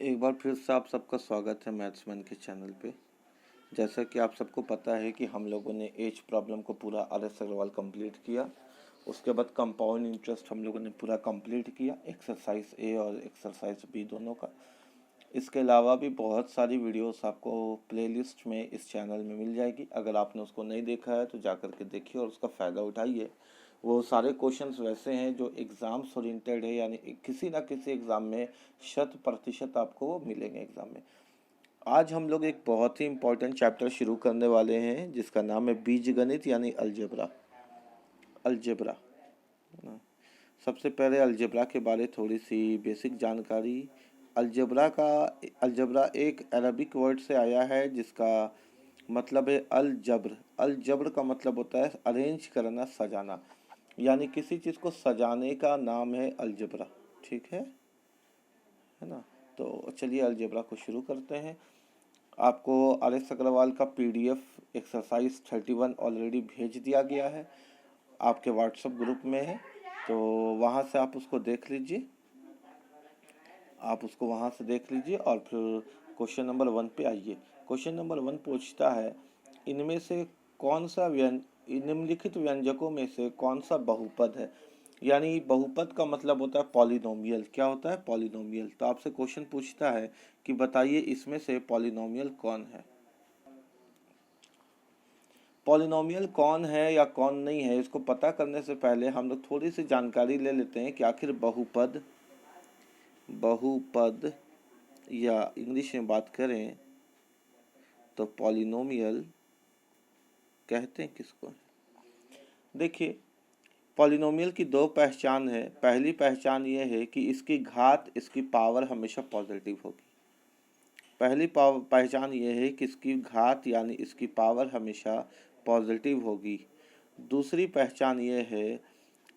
एक बार फिर से आप सबका स्वागत है मैथ्समैन के चैनल पे। जैसा कि आप सबको पता है कि हम लोगों ने एज प्रॉब्लम को पूरा RS अग्रवाल कंप्लीट किया। उसके बाद कंपाउंड इंटरेस्ट हम लोगों ने पूरा कंप्लीट किया, एक्सरसाइज ए और एक्सरसाइज बी दोनों का। इसके अलावा भी बहुत सारी वीडियोस आपको प्लेलिस्ट में इस चैनल में मिल जाएगी। अगर आपने उसको नहीं देखा है तो जा कर के देखिए और उसका फ़ायदा उठाइए। वो सारे क्वेश्चंस वैसे हैं जो एग्ज़ाम्स ओरिएंटेड है, यानी किसी ना किसी एग्ज़ाम में 100% आपको वो मिलेंगे एग्ज़ाम में। आज हम लोग एक बहुत ही इम्पोर्टेंट चैप्टर शुरू करने वाले हैं जिसका नाम है बीजगणित यानी अलजेब्रा। अलजेब्रा सबसे पहले अलजेब्रा के बारे थोड़ी सी बेसिक जानकारी। अलजेब्रा एक अरबिक वर्ड से आया है जिसका मतलब है अलजब्र। अलजब्र का मतलब होता है अरेंज करना, सजाना, यानी किसी चीज़ को सजाने का नाम है अलजेब्रा। ठीक है ना। तो चलिए अलजेब्रा को शुरू करते हैं। आपको RS अग्रवाल का PDF एक्सरसाइज 31 ऑलरेडी भेज दिया गया है, आपके व्हाट्सएप ग्रुप में है, तो वहाँ से आप उसको देख लीजिए। और फिर क्वेश्चन नंबर 1 पे आइए। क्वेश्चन नंबर 1 पूछता है, इनमें से कौन सा निम्नलिखित व्यंजकों में से कौन सा बहुपद है। यानी बहुपद का मतलब होता है पॉलिनोमियल। क्या होता है? पॉलिनोमियल। तो आपसे क्वेश्चन पूछता है कि बताइए इसमें से पॉलिनोमियल कौन है। पॉलिनोमियल कौन है या कौन नहीं है, इसको पता करने से पहले हम लोग थोड़ी सी जानकारी ले लेते हैं कि आखिर बहुपद या इंग्लिश में बात करें तो पॉलिनोमियल कहते हैं किसको। देखिए, पॉलिनोमियल की दो पहचान है। पहली पहचान ये है कि इसकी घात, इसकी पावर हमेशा पॉजिटिव होगी। पहचान ये है कि इसकी घात यानी इसकी पावर हमेशा पॉजिटिव होगी। दूसरी पहचान ये है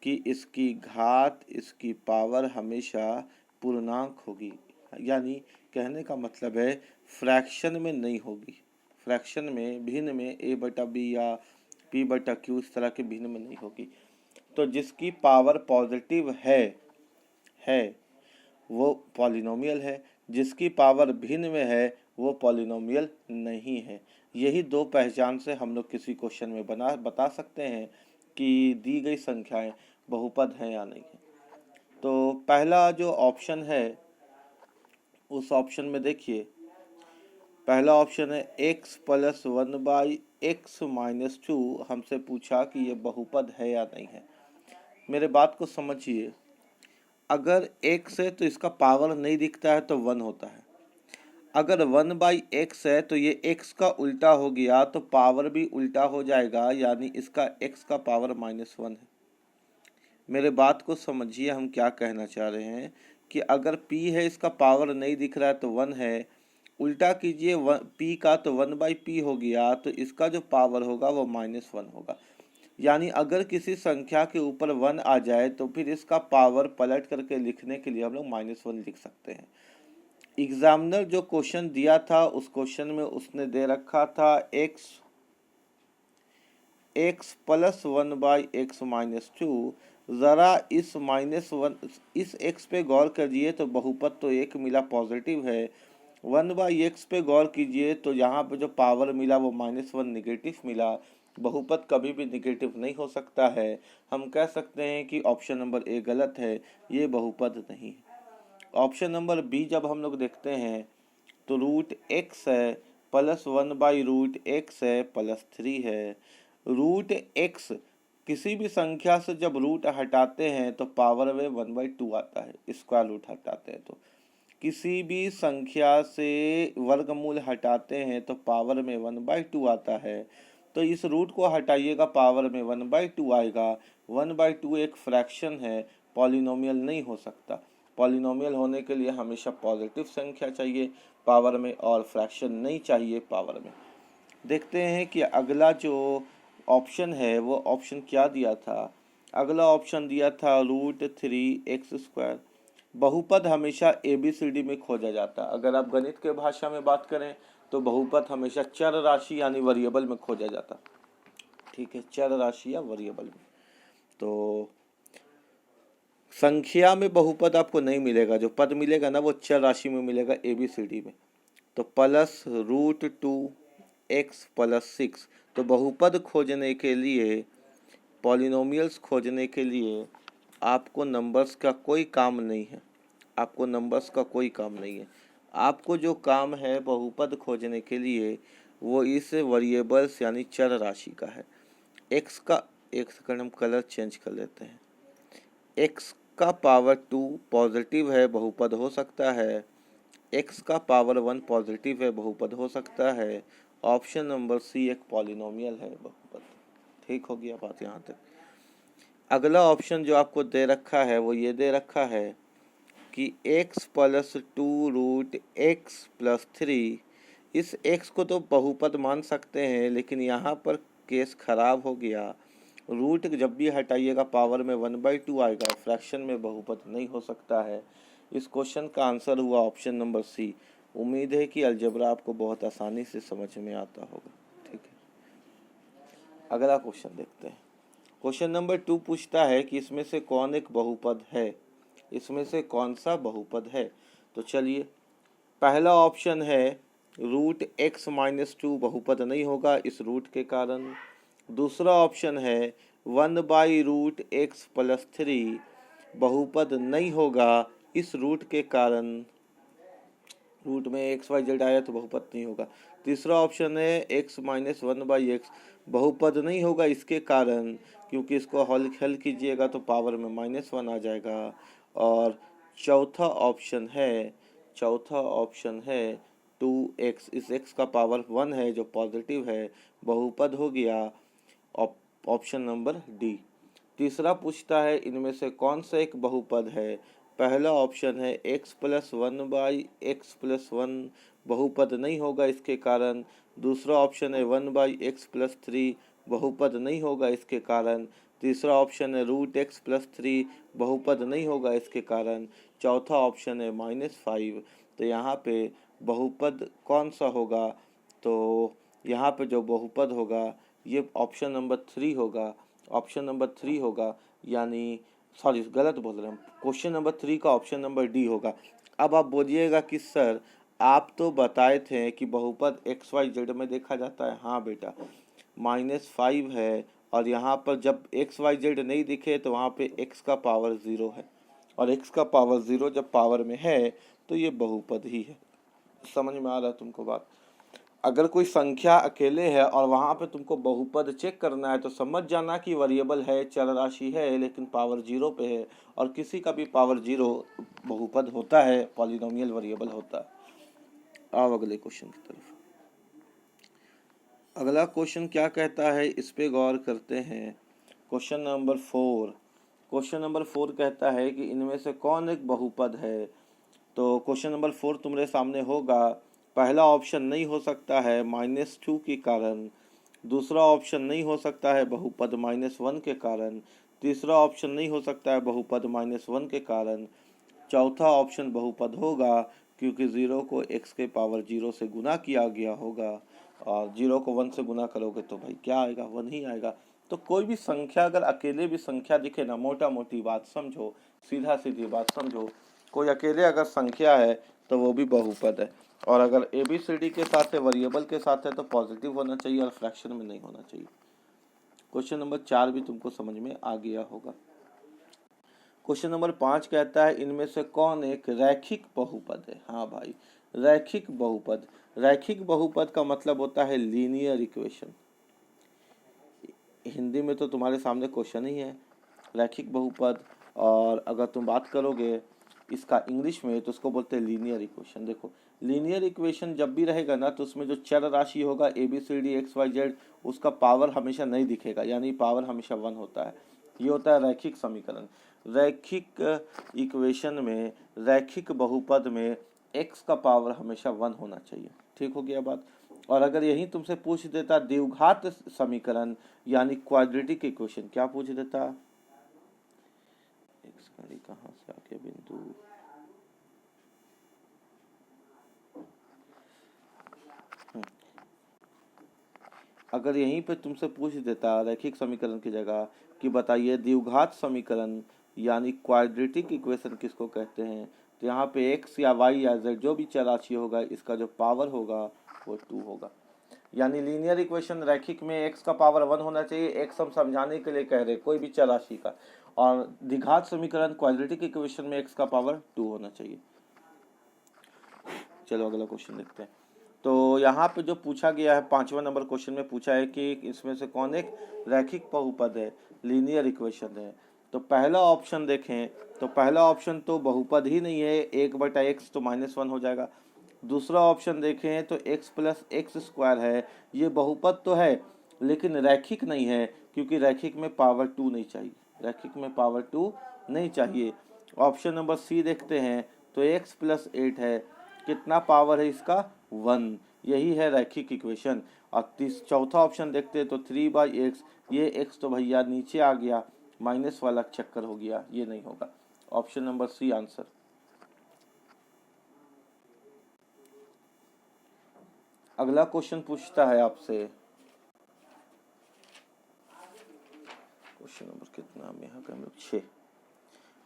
कि इसकी घात, इसकी पावर हमेशा पूर्णांक होगी। यानी कहने का मतलब है फ्रैक्शन में नहीं होगी। फ्रैक्शन में, भिन्न में a/b या p/q इस तरह के भिन्न में नहीं होगी। तो जिसकी पावर पॉजिटिव है वो पॉलिनोमियल है, जिसकी पावर भिन्न में है वो पॉलिनोमियल नहीं है। यही दो पहचान से हम लोग किसी क्वेश्चन में बता सकते हैं कि दी गई संख्याएं बहुपद हैं या नहीं है। तो पहला जो ऑप्शन है उस ऑप्शन में देखिए, पहला ऑप्शन है x + 1/x-2। हमसे पूछा कि ये बहुपद है या नहीं है। मेरे बात को समझिए, अगर x है तो इसका पावर नहीं दिखता है तो 1 होता है। अगर 1/x है तो ये x का उल्टा हो गया तो पावर भी उल्टा हो जाएगा, यानी इसका x का पावर -1 है। मेरे बात को समझिए, हम क्या कहना चाह रहे हैं कि अगर p है, इसका पावर नहीं दिख रहा है तो 1 है, उल्टा कीजिए p का तो 1/p हो गया, तो इसका जो पावर होगा वो -1 होगा। यानी अगर किसी संख्या के ऊपर 1 आ जाए तो फिर इसका पावर पलट करके लिखने के लिए हम लोग -1 लिख सकते हैं। एग्जामिनर जो क्वेश्चन दिया था उस क्वेश्चन में उसने दे रखा था x + 1/x-2। ज़रा इस -1, इस x पे गौर करिए तो बहुपद तो एक मिला, पॉजिटिव है। 1/x पे गौर कीजिए तो यहाँ पे जो पावर मिला वो -1 निगेटिव मिला। बहुपद कभी भी निगेटिव नहीं हो सकता है। हम कह सकते हैं कि ऑप्शन नंबर ए गलत है, ये बहुपद नहीं है। ऑप्शन नंबर बी जब हम लोग देखते हैं तो √x है प्लस 1/√x है प्लस 3 है। √x किसी भी संख्या से जब रूट हटाते हैं तो पावर में 1/2 आता है, स्क्वायर रूट हटाते हैं तो। किसी भी संख्या से वर्गमूल हटाते हैं तो पावर में 1/2 आता है। तो इस रूट को हटाइएगा, पावर में 1/2 आएगा। 1/2 एक फ्रैक्शन है, पॉलिनोमियल नहीं हो सकता। पॉलिनोमियल होने के लिए हमेशा पॉजिटिव संख्या चाहिए पावर में और फ्रैक्शन नहीं चाहिए पावर में। देखते हैं कि अगला जो ऑप्शन है वो ऑप्शन क्या दिया था। अगला ऑप्शन दिया था √3x²। बहुपद हमेशा ABCD में खोजा जाता है। अगर आप गणित के भाषा में बात करें तो बहुपद हमेशा चर राशि यानी वेरिएबल में खोजा जाता। ठीक है, चर राशि या वेरिएबल में। तो संख्या में बहुपद आपको नहीं मिलेगा, जो पद मिलेगा ना वो चर राशि में मिलेगा ABCD में। तो प्लस रूट 2x प्लस 6। तो बहुपद खोजने के लिए, पॉलिनोमियल्स खोजने के लिए आपको नंबर्स का कोई काम नहीं है, आपको नंबर्स का कोई काम नहीं है। आपको जो काम है बहुपद खोजने के लिए वो इस वेरिएबल्स यानी चर राशि का है। एक्स का, एक सेकंड हम कलर चेंज कर लेते हैं। एक्स का पावर 2 पॉजिटिव है, बहुपद हो सकता है। एक्स का पावर 1 पॉजिटिव है, बहुपद हो सकता है। ऑप्शन नंबर सी एक पॉलिनोमियल है, बहुपद। ठीक हो गया बात यहाँ तक। अगला ऑप्शन जो आपको दे रखा है वो ये दे रखा है कि x plus 2 root X plus 3। इस x को तो बहुपद मान सकते हैं, लेकिन यहाँ पर केस खराब हो गया। रूट जब भी हटाइएगा पावर में 1/2 आएगा, फ्रैक्शन में बहुपद नहीं हो सकता है। इस क्वेश्चन का आंसर हुआ ऑप्शन नंबर सी। उम्मीद है कि अलजेब्रा आपको बहुत आसानी से समझ में आता होगा। ठीक है, अगला क्वेश्चन देखते हैं। क्वेश्चन नंबर 2 पूछता है कि इसमें से कौन एक बहुपद है, इसमें से कौन सा बहुपद है। तो चलिए, पहला ऑप्शन है रूट x माइनस 2, बहुपद नहीं होगा इस रूट के कारण। दूसरा ऑप्शन है 1/√x प्लस 3, बहुपद नहीं होगा इस रूट के कारण, रूट में XYZ आया तो बहुपद नहीं होगा। तीसरा ऑप्शन है x माइनस 1/x, बहुपद नहीं होगा इसके कारण, क्योंकि इसको हल कीजिएगा तो पावर में -1 आ जाएगा। और चौथा ऑप्शन है 2x, इस x का पावर 1 है जो पॉजिटिव है, बहुपद हो गया। Option number D. तीसरा पूछता है इनमें से कौन सा एक बहुपद है। पहला ऑप्शन है x प्लस 1/x प्लस 1, बहुपद नहीं होगा इसके कारण। दूसरा ऑप्शन है 1/x प्लस 3, बहुपद नहीं होगा इसके कारण। तीसरा ऑप्शन है √x प्लस 3, बहुपद नहीं होगा इसके कारण। चौथा ऑप्शन है -5। तो यहाँ पे बहुपद कौन सा होगा, तो यहाँ पे जो बहुपद होगा ये ऑप्शन नंबर 3 होगा। ऑप्शन नंबर 3 होगा, यानी सॉरी गलत बोल रहे हैं, क्वेश्चन नंबर 3 का ऑप्शन नंबर डी होगा। अब आप बोलिएगा कि सर आप तो बताए थे कि बहुपद XYZ में देखा जाता है। हाँ बेटा, -5 है, और यहाँ पर जब XYZ नहीं दिखे तो वहाँ पे x का पावर 0 है, और x का पावर 0 जब पावर में है तो ये बहुपद ही है। समझ में आ रहा है तुमको बात। अगर कोई संख्या अकेले है और वहाँ पे तुमको बहुपद चेक करना है तो समझ जाना कि वेरिएबल है, चर राशि है, लेकिन पावर 0 पे है, और किसी का भी पावर 0 बहुपद होता है, पॉलिनोमियल वेरिएबल होता है। आओ अगले क्वेश्चन की तरफ। अगला क्वेश्चन क्या कहता है इस पे गौर करते हैं। Question number 4। क्वेश्चन नंबर 4 कहता है कि इनमें से कौन एक बहुपद है। तो क्वेश्चन नंबर 4 तुम्हारे सामने होगा। पहला ऑप्शन नहीं हो सकता है -2 के कारण। दूसरा ऑप्शन नहीं हो सकता है बहुपद -1 के कारण। तीसरा ऑप्शन नहीं हो सकता है बहुपद -1 के कारण। चौथा ऑप्शन बहुपद होगा, क्योंकि 0 को x के पावर 0 से गुना किया गया होगा, और 0 को 1 से गुना करोगे तो भाई क्या आएगा, 1 ही आएगा। तो कोई भी संख्या अगर अकेले भी संख्या दिखे ना, मोटा मोटी बात समझो, सीधा सीधी बात समझो, कोई अकेले अगर संख्या है तो वो भी बहुपद है। और अगर ABCD के साथ है, वेरिएबल के साथ है, तो पॉजिटिव होना चाहिए और फ्रैक्शन में नहीं होना चाहिए। क्वेश्चन नंबर 4 भी तुमको समझ में आ गया होगा। क्वेश्चन नंबर 5 कहता है इनमें से कौन एक रैखिक बहुपद है। हाँ भाई, रैखिक बहुपद। रैखिक बहुपद का मतलब होता है लीनियर इक्वेशन। हिंदी में तो तुम्हारे सामने क्वेश्चन ही है रैखिक बहुपद, और अगर तुम बात करोगे इसका इंग्लिश में तो उसको बोलते हैं लीनियर इक्वेशन। देखो, लीनियर इक्वेशन जब भी रहेगा ना तो उसमें जो चर राशि होगा ABCD XYZ, उसका पावर हमेशा नहीं दिखेगा, यानी पावर हमेशा 1 होता है। ये होता है रैखिक समीकरण। रैखिक इक्वेशन में, रैखिक बहुपद में x का पावर हमेशा 1 होना चाहिए। ठीक हो गया बात। और अगर यही तुमसे पूछ देता द्विघात समीकरण यानी क्वाड्रेटिक इक्वेशन, क्या पूछ देता, x कहाँ से आके बिंदु, अगर यहीं पे तुमसे पूछ देता रैखिक समीकरण की जगह कि बताइए द्विघात समीकरण यानी क्वाड्रेटिक इक्वेशन किसको कहते हैं? तो यहाँ पे x या y या z जो भी चराक्षी होगा इसका जो पावर होगा वो 2 होगा। यानी लीनियर इक्वेशन रैखिक में x का पावर 1 होना चाहिए। x हम समझाने के लिए कह रहे हैं कोई भी चराक्षी का, और द्विघात समीकरण क्वाड्रेटिक इक्वेशन में x का पावर 2 होना चाहिए। चलो अगला क्वेश्चन देखते हैं। तो यहाँ पे जो पूछा गया है 5वां नंबर क्वेश्चन में पूछा है कि इसमें से कौन एक रैखिक बहुपद है, लीनियर इक्वेशन है। तो पहला ऑप्शन देखें तो पहला ऑप्शन तो बहुपद ही नहीं है, 1/x तो -1 हो जाएगा। दूसरा ऑप्शन देखें तो x प्लस एक्स स्क्वायर है, ये बहुपद तो है लेकिन रैखिक नहीं है, क्योंकि रैखिक में पावर 2 नहीं चाहिए, रैखिक में पावर 2 नहीं चाहिए। ऑप्शन नंबर सी देखते हैं तो x प्लस 8 है, कितना पावर है इसका 1, यही है रैखिक इक्वेशन। और चौथा ऑप्शन देखते हैं तो 3/x, ये x तो भैया नीचे आ गया, माइनस वाला चक्कर हो गया, ये नहीं होगा। Option number C answer. अगला क्वेश्चन पूछता है आपसे, क्वेश्चन नंबर कितना हम यहाँ का 6।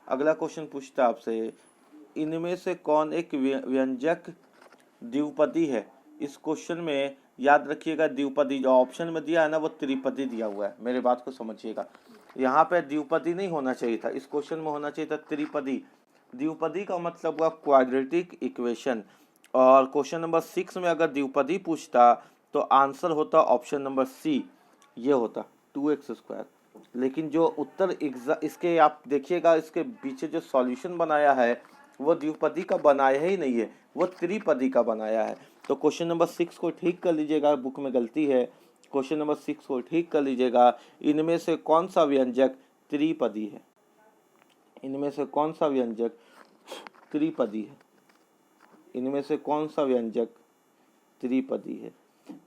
अगला क्वेश्चन पूछता है आपसे, इनमें से कौन एक व्यंजक द्विपदी है? इस क्वेश्चन में याद रखिएगा द्विपदी जो ऑप्शन में दिया है ना वो त्रिपदी दिया हुआ है, मेरे बात को समझिएगा। यहाँ पे द्विपदी नहीं होना चाहिए था, इस क्वेश्चन में होना चाहिए था त्रिपदी। द्विपदी का मतलब हुआ क्वाड्रेटिक इक्वेशन, और क्वेश्चन नंबर 6 में अगर द्विपदी पूछता तो आंसर होता ऑप्शन नंबर सी, ये होता 2x²। लेकिन जो उत्तर इसके आप देखिएगा, इसके पीछे जो सॉल्यूशन बनाया है वो द्विपदी का बनाया ही नहीं है, वो त्रिपदी का बनाया है। तो क्वेश्चन नंबर 6 को ठीक कर लीजिएगा, बुक में गलती है, क्वेश्चन नंबर 6 को ठीक कर लीजिएगा। इनमें से कौन सा व्यंजक त्रिपदी है? इनमें से कौन सा व्यंजक त्रिपदी है? इनमें से कौन सा व्यंजक त्रिपदी है?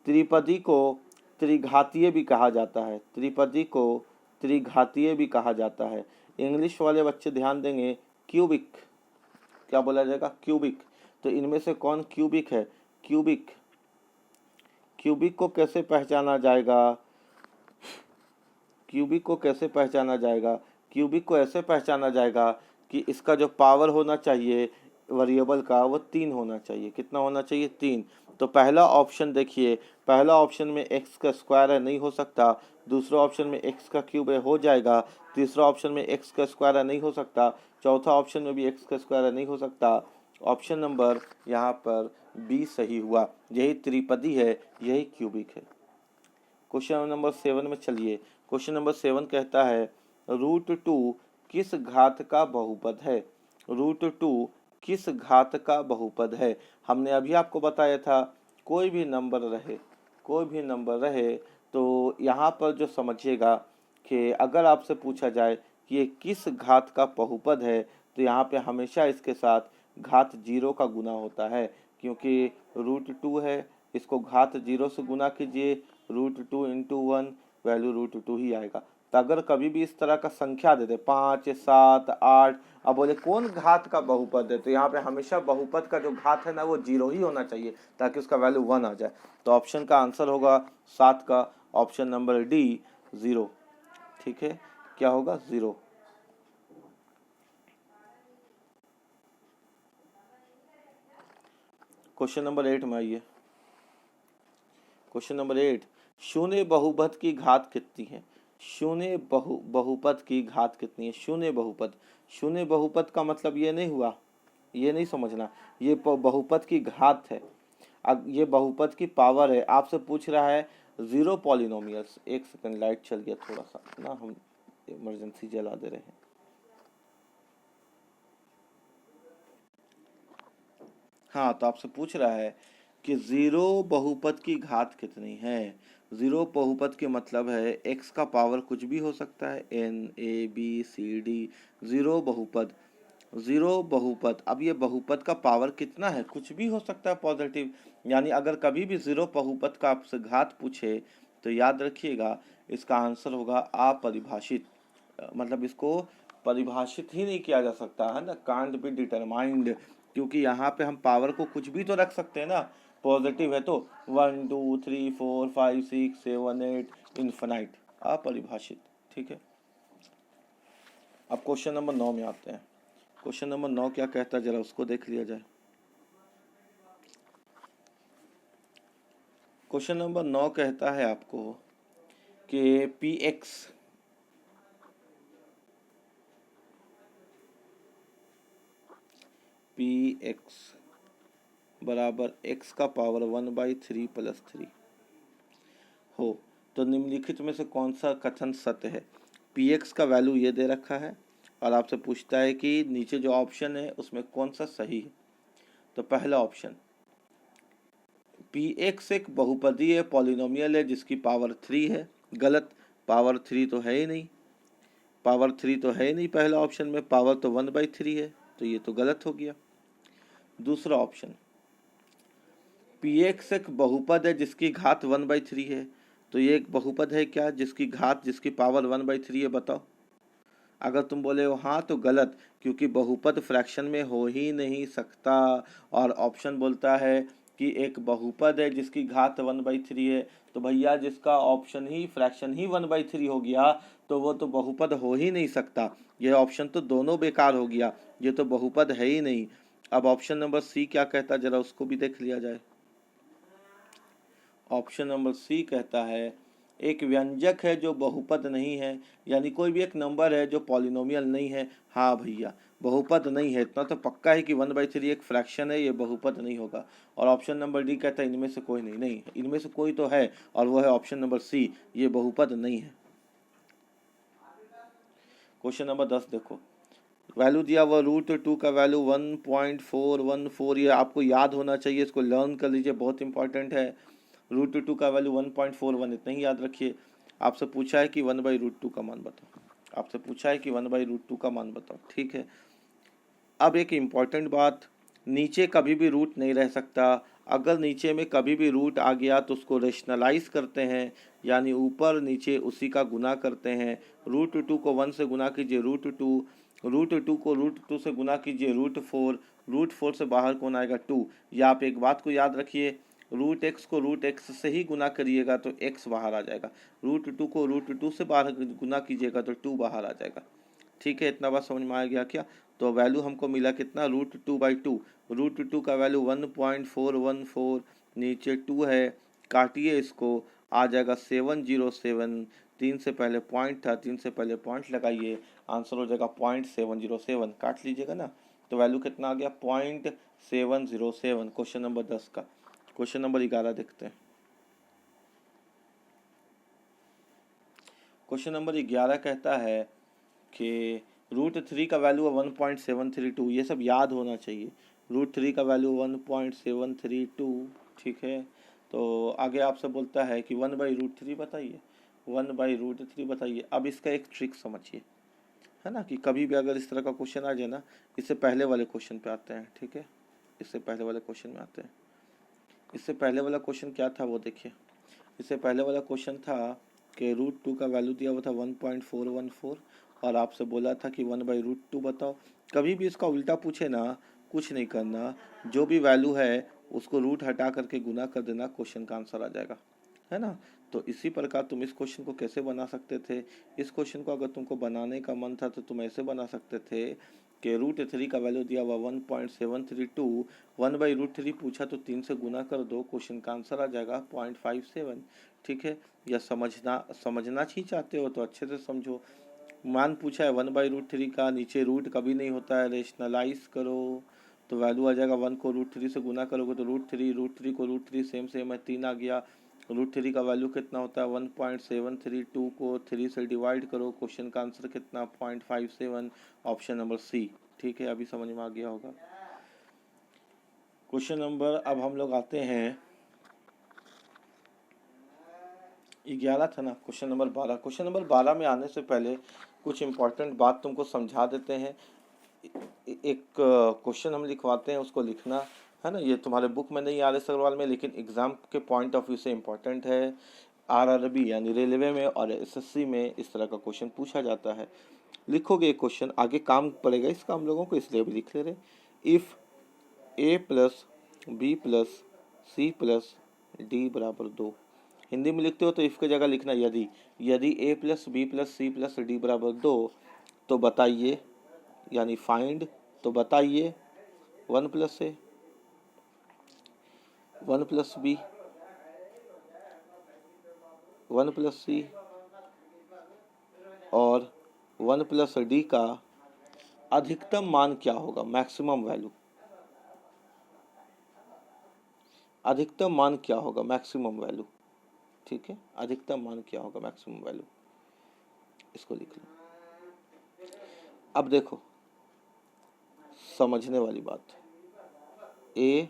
त्रिपदी को त्रिघातीय भी कहा जाता है, त्रिपदी को त्रिघातीय भी कहा जाता है। इंग्लिश वाले बच्चे ध्यान देंगे, क्यूबिक, क्या बोला जाएगा? क्यूबिक। तो इनमें से कौन क्यूबिक है? क्यूबिक। क्यूबिक को कैसे पहचाना जाएगा? क्यूबिक को कैसे पहचाना जाएगा? क्यूबिक को ऐसे पहचाना जाएगा कि इसका जो पावर होना चाहिए वेरिएबल का वो 3 होना चाहिए। कितना होना चाहिए? 3। तो पहला ऑप्शन देखिए, पहला ऑप्शन में x का स्क्वायर है, नहीं हो सकता। दूसरा ऑप्शन में x का क्यूब है, हो जाएगा। तीसरा ऑप्शन में x का स्क्वायर है, नहीं हो सकता। चौथा ऑप्शन में भी x का स्क्वायर है, नहीं हो सकता। ऑप्शन नंबर यहाँ पर बी सही हुआ, यही त्रिपदी है, यही क्यूबिक है। क्वेश्चन नंबर 7 में चलिए। क्वेश्चन नंबर 7 कहता है √2 किस घात का बहुपद है? √2 किस घात का बहुपद है? हमने अभी आपको बताया था कोई भी नंबर रहे, कोई भी नंबर रहे तो यहाँ पर जो समझिएगा कि अगर आपसे पूछा जाए कि ये किस घात का बहुपद है तो यहाँ पे हमेशा इसके साथ घात 0 का गुना होता है, क्योंकि √2 है, इसको घात 0 से गुना कीजिए, √2 × 1 वैल्यू √2 ही आएगा। तो अगर कभी भी इस तरह का संख्या दे दे 5, 7, 8, अब बोले कौन घात का बहुपद है, तो यहाँ पे हमेशा बहुपद का जो घात है ना वो 0 ही होना चाहिए ताकि उसका वैल्यू 1 आ जाए। तो ऑप्शन का आंसर होगा 7 का ऑप्शन नंबर डी 0। ठीक है, क्या होगा? 0। क्वेश्चन नंबर 8 में आइए। क्वेश्चन नंबर 8, शून्य बहुपद की घात कितनी है? शून्य बहुपद की घात कितनी है? शून्य बहुपद, शून्य बहुपद का मतलब ये नहीं हुआ, ये नहीं समझना, ये बहुपद की घात है। अब ये बहुपद की पावर है। आपसे पूछ रहा है 0 पॉलिनोमियल्स। एक सेकंड, लाइट चल गया थोड़ा सा ना, हम इमरजेंसी जला दे रहे हैं। हाँ, तो आपसे पूछ रहा है कि 0 बहुपद की घात कितनी है? 0 बहुपद के मतलब है x का पावर कुछ भी हो सकता है, n a b c d। 0 बहुपद, 0 बहुपद, अब ये बहुपद का पावर कितना है? कुछ भी हो सकता है पॉजिटिव। यानी अगर कभी भी 0 बहुपद का आपसे घात पूछे तो याद रखिएगा इसका आंसर होगा अपरिभाषित। मतलब इसको परिभाषित ही नहीं किया जा सकता है ना, कांट बी डिटरमाइंड, क्योंकि यहाँ पे हम पावर को कुछ भी तो रख सकते हैं ना। पॉजिटिव है तो 1 2 3 4 5 6 7 8 इन्फिनाइट, अपरिभाषित। ठीक है, अब क्वेश्चन नंबर 9 में आते हैं। क्वेश्चन नंबर 9 क्या कहता है जरा उसको देख लिया जाए। क्वेश्चन नंबर 9 कहता है आपको कि पी एक्स बराबर एक्स का पावर 1/3 + 3 हो तो निम्नलिखित में से कौन सा कथन सत्य है। पी एक्स का वैल्यू ये दे रखा है और आपसे पूछता है कि नीचे जो ऑप्शन है उसमें कौन सा सही है। तो पहला ऑप्शन, पी एक्स एक बहुपदीय पॉलिनोमियल है जिसकी पावर 3 है। गलत, पावर 3 तो है ही नहीं, पावर 3 तो है ही नहीं पहला ऑप्शन में, पावर तो 1/3 है, तो ये तो गलत हो गया। दूसरा ऑप्शन, पी एक्स एक बहुपद है जिसकी घात 1/3 है, तो ये एक बहुपद है क्या जिसकी घात जिसकी पावर 1/3 है, बताओ। अगर तुम बोले हो हाँ तो गलत, क्योंकि बहुपद फ्रैक्शन में हो ही नहीं सकता। और ऑप्शन बोलता है कि एक बहुपद है जिसकी घात 1/3 है, तो भैया जिसका ऑप्शन ही फ्रैक्शन ही 1/3 हो गया तो वो तो बहुपद हो ही नहीं सकता। ये ऑप्शन तो दोनों बेकार हो गया, ये तो बहुपद है ही नहीं। अब ऑप्शन नंबर सी क्या कहता है जरा उसको भी देख लिया जाए। ऑप्शन नंबर सी कहता है एक व्यंजक है जो बहुपद नहीं है, यानी कोई भी एक नंबर है जो पॉलिनोमियल नहीं है। हाँ भैया, बहुपद नहीं है, इतना तो पक्का है कि 1/3 एक फ्रैक्शन है, ये बहुपद नहीं होगा। और ऑप्शन नंबर डी कहता है इनमें से कोई नहीं, नहीं इनमें से कोई तो है और वो है ऑप्शन नंबर सी, ये बहुपद नहीं है। क्वेश्चन नंबर 10 देखो, वैल्यू दिया हुआ √2 का वैल्यू 1.414, ये आपको याद होना चाहिए, इसको लर्न कर लीजिए, बहुत इंपॉर्टेंट है। √2 का वैल्यू 1.41, इतना ही याद रखिए। आपसे पूछा है कि 1/√2 का मान बताओ, आपसे पूछा है कि 1/√2 का मान बताओ, ठीक है। अब एक इम्पॉर्टेंट बात, नीचे कभी भी रूट नहीं रह सकता। अगर नीचे में कभी भी रूट आ गया तो उसको रेशनलाइज करते हैं, यानी ऊपर नीचे उसी का गुना करते हैं। √2 को 1 से गुना कीजिए √2, √2 को √2 से गुना कीजिए √4, √4 से बाहर कौन आएगा 2। या आप एक बात को याद रखिए, √x को √x से ही गुना करिएगा तो x बाहर आ जाएगा, √2 को √2 से बाहर गुना कीजिएगा तो 2 बाहर आ जाएगा। ठीक है, इतना बात समझ में आ गया क्या। तो वैल्यू हमको मिला कितना, √2/2, √2 का वैल्यू 1.414, नीचे 2 है, काटिए इसको, आ जाएगा 707। 3 से पहले पॉइंट था, 3 से पहले पॉइंट लगाइए, आंसर हो जाएगा 0.707, काट लीजिएगा ना। तो वैल्यू कितना आ गया 0.707, क्वेश्चन नंबर 10 का। क्वेश्चन नंबर 11 देखते हैं। क्वेश्चन नंबर 11 कहता है कि √3 का वैल्यू 1.732, ये सब याद होना चाहिए। √3 का वैल्यू 1.732, ठीक है। तो आगे आपसे बोलता है कि 1/√3 बताइए, 1/√3 बताइए। अब इसका एक ट्रिक समझिए, है ना, कि कभी भी अगर इस तरह का क्वेश्चन आ जाए ना, इससे पहले वाले क्वेश्चन पे आते हैं, ठीक है। इससे पहले वाले क्वेश्चन में आते हैं। इससे पहले वाला क्वेश्चन क्या था वो देखिए। इससे पहले वाला क्वेश्चन था कि √2 का वैल्यू दिया हुआ था 1.414 और आपसे बोला था कि 1/√2 बताओ। कभी भी इसका उल्टा पूछे ना, कुछ नहीं करना, जो भी वैल्यू है उसको रूट हटा करके गुना कर देना, क्वेश्चन का आंसर आ जाएगा, है ना। तो इसी प्रकार तुम इस क्वेश्चन को कैसे बना सकते थे। इस क्वेश्चन को अगर तुमको बनाने का मन था तो तुम ऐसे बना सकते थे कि √3 का वैल्यू दिया हुआ 1.732, 1/√3 पूछा तो 3 से गुना कर दो, क्वेश्चन का आंसर आ जाएगा 0.57, ठीक है। या समझना ही चाहते हो तो अच्छे से समझो। मान पूछा है 1/√3 का, नीचे रूट कभी नहीं होता है, रेशनलाइज करो तो वैल्यू आ जाएगा। 1 को √3 से गुना करोगे तो √3 को √3 सेम सेम है, 3 आ गया। √3 का वैल्यू कितना होता है 1.732 को 3 से डिवाइड करो, क्वेश्चन का आंसर कितना 0.57, ऑप्शन नंबर सी, ठीक है। अभी समझ में आ गया होगा। क्वेश्चन नंबर, अब हम लोग आते हैं 11 था ना, क्वेश्चन नंबर 12। क्वेश्चन नंबर 12 में आने से पहले कुछ इंपॉर्टेंट बात तुमको समझा देते हैं। एक क्वेश्चन हम लिखवाते हैं, उसको लिखना है ना। ये तुम्हारे बुक में नहीं आ रहे सवाल में, लेकिन एग्जाम के पॉइंट ऑफ व्यू से इम्पोर्टेंट है। आरआरबी यानी रेलवे में और एसएससी में इस तरह का क्वेश्चन पूछा जाता है। लिखोगे एक क्वेश्चन, आगे काम पड़ेगा इसका हम लोगों को, इसलिए भी लिख ले रहे। If a + b + c + d = 2, Hindi में लिखते हो तो इफ़ की जगह लिखना यदि a + b + c + d = 2, तो बताइए, यानी फाइंड तो बताइए 1 प्लस ए, 1 प्लस बी, 1 प्लस सी और 1 प्लस डी का अधिकतम मान क्या होगा, मैक्सिमम वैल्यू। अधिकतम मान क्या होगा, मैक्सिमम वैल्यू। ठीक है, अधिकतम मान क्या होगा, मैक्सिमम वैल्यू। इसको लिख लो। अब देखो समझने वाली बात, ए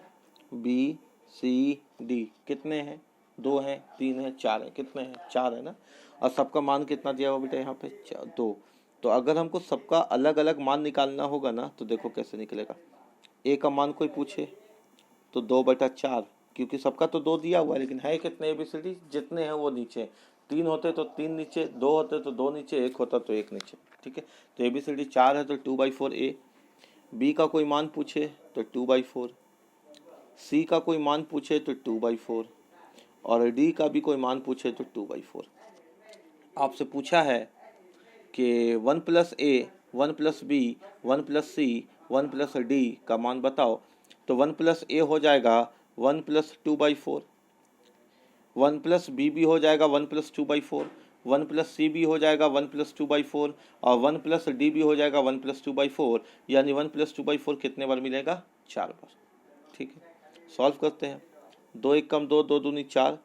बी सी डी कितने हैं, 2 हैं, 3 हैं, 4 हैं, कितने हैं, 4 है ना। और सबका मान कितना दिया हुआ बेटा यहाँ पे 2। तो अगर हमको सबका अलग अलग मान निकालना होगा ना, तो देखो कैसे निकलेगा। ए का मान कोई पूछे तो 2/4, क्योंकि सबका तो 2 दिया हुआ है, लेकिन है कितने ABCD, जितने हैं वो नीचे, 3 होते तो 3 नीचे, 2 होते तो 2 नीचे, 1 होता तो 1 नीचे। ठीक है, तो ABCD 4 है तो 2/4 ए। बी का कोई मान पूछे तो 2/4, सी का कोई मान पूछे तो 2/4 और डी का भी कोई मान पूछे तो 2/4। आपसे पूछा है कि 1 प्लस ए, 1 प्लस बी, 1 प्लस सी, 1 प्लस डी का मान बताओ, तो 1 प्लस ए हो जाएगा 1 प्लस 2/4, 1 प्लस बी भी हो जाएगा 1 प्लस 2/4, 1 प्लस सी भी हो जाएगा 1 प्लस 2/4 और 1 प्लस डी भी हो जाएगा 1 प्लस 2/4, यानी 1 प्लस 2/4 कितने बार मिलेगा, 4 बार। ठीक है, सॉल्व करते हैं। 2 1 कम 2, 2 दूनी 4,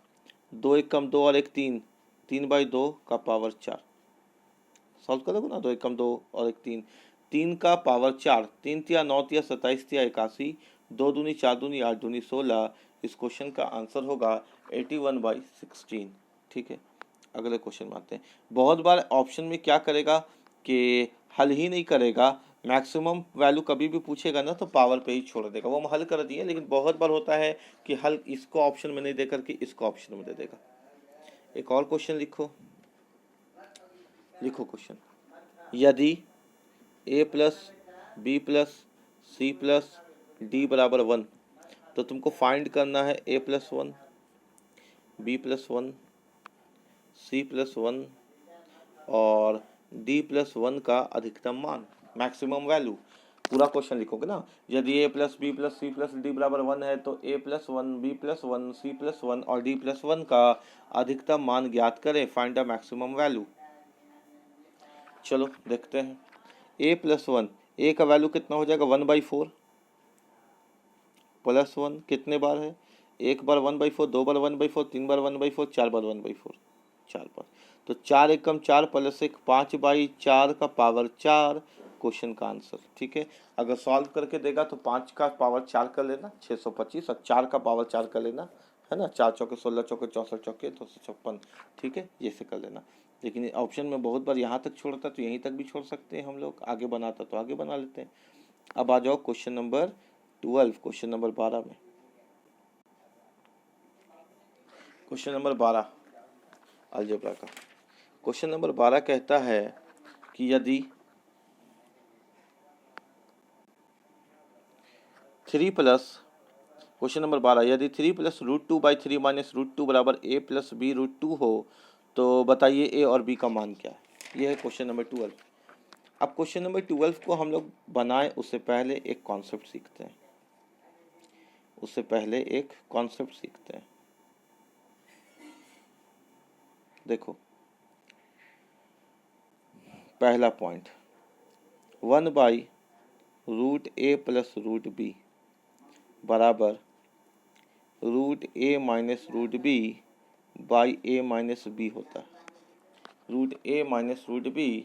2 1 कम 2 और 1 3, 3/2 का पावर 4। सॉल्व करोगे ना, 2 1 कम 2 और 1 3, 3 का पावर 4, 3 तिया 9 तिया 27 तिया 81, 2 दूनी 4 दूनी 8 दूनी 16। इस क्वेश्चन का आंसर होगा 81/16। ठीक है, अगले क्वेश्चन में आते हैं। बहुत बार ऑप्शन में क्या करेगा कि हल ही नहीं करेगा, मैक्सिमम वैल्यू कभी भी पूछेगा ना तो पावर पे ही छोड़ देगा। वो हम हल कर दिए, लेकिन बहुत बार होता है कि हल इसको ऑप्शन में नहीं दे करके इसको ऑप्शन में दे देगा। एक और क्वेश्चन लिखो, लिखो क्वेश्चन। यदि a plus B plus C plus D बराबर 1, तो तुमको फाइंड करना है a plus 1, B plus 1, C plus 1 और डी प्लस 1 का अधिकतम मान, मैक्सिमम वैल्यू। पूरा क्वेश्चन लिखोगे ना, यदि a plus B plus C plus D बराबर 1 है तो a plus 1, B plus 1, C plus 1 और डी प्लस 1 का अधिकतम मान ज्ञात करें, फाइंड द मैक्सिमम वैल्यू। चलो देखते हैं। a प्लस 1, a का वैल्यू कितना हो जाएगा 1/4 प्लस 1 कितने बार है, एक बार 1/4, 2 बार 1/4, 3 बार 1/4, 4 बार 1/4, 4 बार। तो 4 एकम 4 प्लस 1 5/4 का पावर 4 क्वेश्चन का आंसर। ठीक है, अगर सॉल्व करके देगा तो 5 का पावर 4 कर लेना 625 और 4 का पावर 4 कर लेना, है ना। 4 चौके 16 चौके 64 चौके 256। ठीक है, ये से कर लेना। लेकिन ऑप्शन में बहुत बार यहाँ तक छोड़ता तो यहीं तक भी छोड़ सकते हैं हम लोग, आगे बनाता तो आगे बना लेते हैं। अब आ जाओ क्वेश्चन नंबर 12, क्वेश्चन नंबर 12 में। क्वेश्चन नंबर 12 अलजेब्रा का क्वेश्चन नंबर 12 कहता है कि यदि 3 प्लस, क्वेश्चन नंबर 12, यदि 3 प्लस √2/3 माइनस √2 बराबर a प्लस बी √2 हो, तो बताइए a और b का मान क्या है। यह है क्वेश्चन नंबर 12। अब क्वेश्चन नंबर 12 को हम लोग बनाए उससे पहले एक कॉन्सेप्ट सीखते हैं, उससे पहले एक कॉन्सेप्ट सीखते हैं। देखो पहला पॉइंट, 1/√a प्लस √b बराबर √a minus √b by a minus b होता है। √a minus √b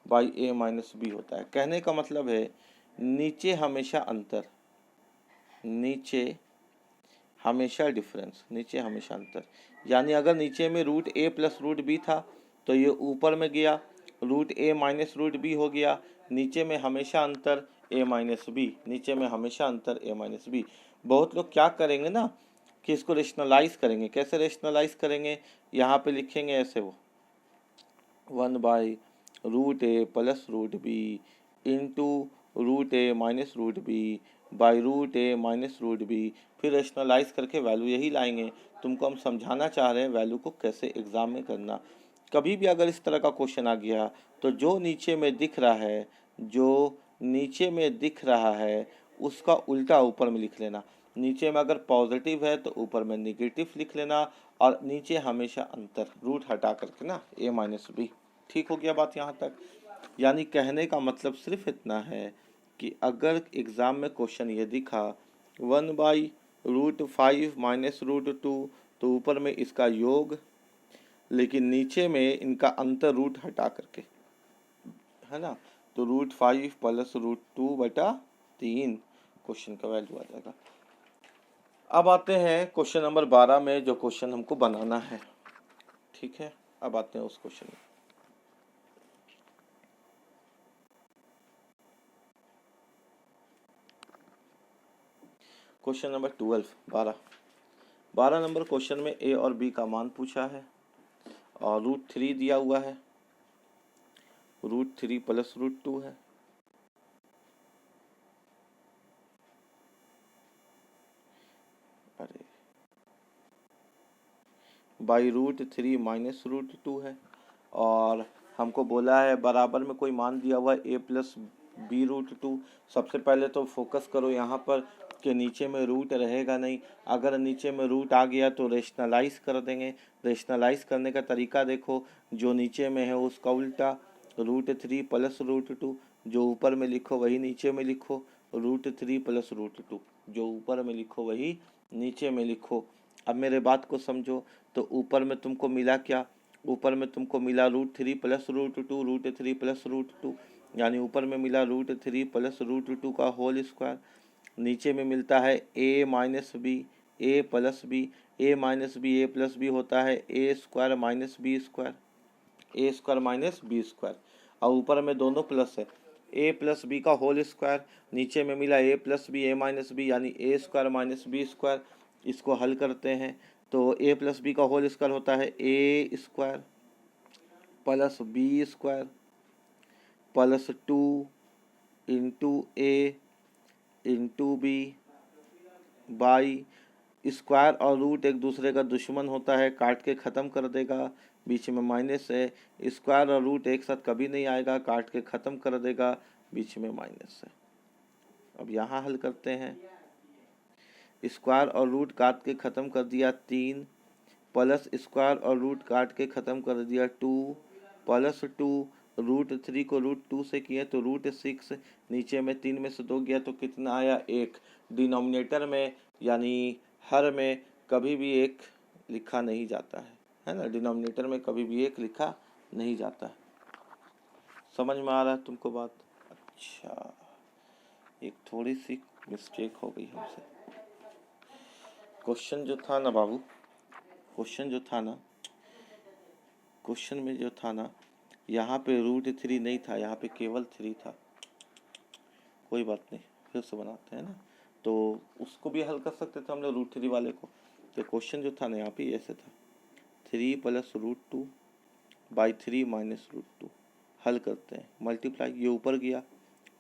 by a minus b होता है। कहने का मतलब है नीचे हमेशा अंतर, नीचे हमेशा डिफरेंस, नीचे हमेशा अंतर। यानी अगर नीचे में √a प्लस √b था तो ये ऊपर में गया √a माइनस √b हो गया। नीचे में हमेशा अंतर a माइनस b, नीचे में हमेशा अंतर a माइनस b। बहुत लोग क्या करेंगे ना कि इसको रेशनलाइज करेंगे। कैसे रेशनलाइज करेंगे, यहाँ पे लिखेंगे ऐसे, वो 1/√a plus √b into √a minus √b by √a minus √b, फिर रेशनलाइज करके वैल्यू यही लाएंगे। तुमको हम समझाना चाह रहे हैं वैल्यू को कैसे एग्जाम में करना। कभी भी अगर इस तरह का क्वेश्चन आ गया तो जो नीचे में दिख रहा है, जो नीचे में दिख रहा है उसका उल्टा ऊपर में लिख लेना। नीचे में अगर पॉजिटिव है तो ऊपर में निगेटिव लिख लेना, और नीचे हमेशा अंतर रूट हटा करके ना a माइनस बी। ठीक हो गया बात यहाँ तक। यानी कहने का मतलब सिर्फ इतना है कि अगर एग्ज़ाम में क्वेश्चन ये दिखा 1/√5 माइनस √2, तो ऊपर में इसका योग, लेकिन नीचे में इनका अंतर रूट हटा करके, है ना, तो √5 प्लस √2/3 क्वेश्चन का वैल्यू आ जाएगा। अब आते हैं क्वेश्चन नंबर 12 में, जो क्वेश्चन हमको बनाना है। ठीक है, अब आते हैं उस क्वेश्चन में। क्वेश्चन नंबर 12 नंबर क्वेश्चन में ए और बी का मान पूछा है और √3 दिया हुआ है, √3 प्लस √2 है। अरे बाई √3 माइनस √2 है, और हमको बोला है बराबर में कोई मान दिया हुआ है a प्लस बी √2। सबसे पहले तो फोकस करो यहाँ पर कि नीचे में रूट रहेगा नहीं। अगर नीचे में रूट आ गया तो रेशनलाइज कर देंगे। रेशनलाइज करने का तरीका देखो, जो नीचे में है उसका उल्टा, √3 प्लस √2, जो ऊपर में लिखो वही नीचे में लिखो, √3 प्लस √2, जो ऊपर में लिखो वही नीचे में लिखो। अब मेरे बात को समझो, तो ऊपर में तुमको मिला क्या, ऊपर में तुमको मिला √3 प्लस √2, √3 प्लस √2, यानी ऊपर में मिला √3 प्लस √2 का होल स्क्वायर। नीचे में मिलता है a minus B, A plus B, A minus B A plus B होता है A square minus B square, A square minus B square, और ऊपर में दोनों प्लस है, a प्लस बी का होल स्क्वायर। नीचे में मिला a plus B A minus B, यानी A square minus B square. इसको हल करते हैं तो a प्लस बी का होल स्क्वायर होता है A square plus B square plus 2 into A into B by square और रूट एक दूसरे का दुश्मन होता है, काट के ख़त्म कर देगा। बीच में माइनस है, स्क्वायर और रूट एक साथ कभी नहीं आएगा, काट के ख़त्म कर देगा, बीच में माइनस है। अब यहाँ हल करते हैं, स्क्वायर और रूट काट के ख़त्म कर दिया 3, प्लस स्क्वायर और रूट काट के ख़त्म कर दिया 2, प्लस 2, √3 को √2 से किए तो √6, नीचे में 3 में से 2 गया तो कितना आया 1। डिनोमिनेटर में यानी हर में कभी भी 1 लिखा नहीं जाता है ना, डिनोमिनेटर में कभी भी 1 लिखा नहीं जाता है। समझ में आ रहा है तुमको बात? अच्छा, एक थोड़ी सी मिस्टेक हो गई हमसे। क्वेश्चन जो था ना बाबू, क्वेश्चन में जो था ना, यहाँ पे √3 नहीं था, यहाँ पे केवल 3 था। कोई बात नहीं, फिर से बनाते हैं ना, तो उसको भी हल कर सकते थे हम लोग √3 वाले को। तो क्वेश्चन जो था ना यहाँ पे ऐसे था, 3 प्लस √2 बाई 3 माइनस √2। हल करते हैं, मल्टीप्लाई, ये ऊपर गया